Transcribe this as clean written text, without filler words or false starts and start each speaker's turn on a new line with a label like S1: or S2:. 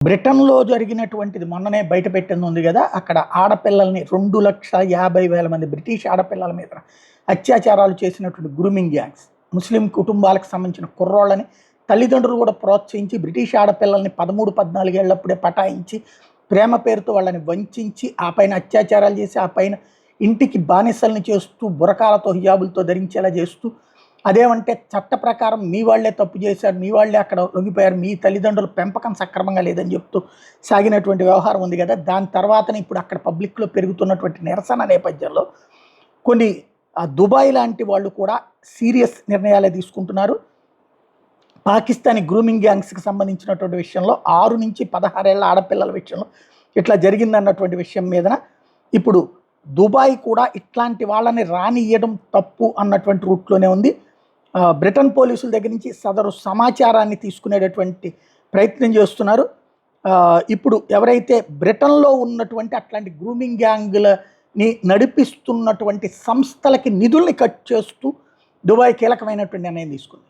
S1: బ్రిటన్‌లో జరిగినటువంటిది మొన్ననే బయట పెట్టింది ఉంది గదా! అక్కడ ఆడపిల్లల్ని 2,50,000 మంది బ్రిటిష్ ఆడపిల్లల మీద అత్యాచారాలు చేసినటువంటి గ్రూమింగ్ గ్యాంగ్స్. ముస్లిం కుటుంబాలకు సంబంధించిన కుర్రోళ్ళని తల్లిదండ్రులు కూడా ప్రోత్సహించి బ్రిటిష్ ఆడపిల్లల్ని 13, 14 ఏళ్లప్పుడే పటాయించి, ప్రేమ పేరుతో వాళ్ళని వంచించి, ఆ పైన అత్యాచారాలు చేసి, ఆ పైన ఇంటికి బానిసల్ని చేస్తూ, బురకాలతో, హిజాబులతో ధరించేలా చేస్తూ, అదేమంటే చట్ట ప్రకారం మీ వాళ్ళే తప్పు చేశారు, మీ వాళ్ళే అక్కడ లొంగిపోయారు, మీ తల్లిదండ్రుల పెంపకం సక్రమంగా లేదని చెప్తూ సాగినటువంటి వ్యవహారం ఉంది కదా. దాని తర్వాతనే ఇప్పుడు అక్కడ పబ్లిక్లో పెరుగుతున్నటువంటి నిరసన నేపథ్యంలో కొన్ని దుబాయ్ లాంటి వాళ్ళు కూడా సీరియస్ నిర్ణయాలే తీసుకుంటున్నారు. పాకిస్తానీ గ్రూమింగ్ గ్యాంగ్స్కి సంబంధించినటువంటి విషయంలో 6 నుంచి 16 ఏళ్ల ఆడపిల్లల విషయంలో ఇట్లా జరిగిందన్నటువంటి విషయం మీదన ఇప్పుడు దుబాయ్ కూడా ఇట్లాంటి వాళ్ళని రానియ్యడం తప్పు అన్నటువంటి రూట్లోనే ఉంది. బ్రిటన్ పోలీసుల దగ్గర నుంచి సదరు సమాచారాన్ని తీసుకునేటటువంటి ప్రయత్నం చేస్తున్నారు. ఇప్పుడు ఎవరైతే బ్రిటన్లో ఉన్నటువంటి అట్లాంటి గ్రూమింగ్ గ్యాంగులని నడిపిస్తున్నటువంటి సంస్థలకి నిధుల్ని కట్ చేస్తూ దుబాయ్ కీలకమైనటువంటి నిర్ణయం తీసుకుంది.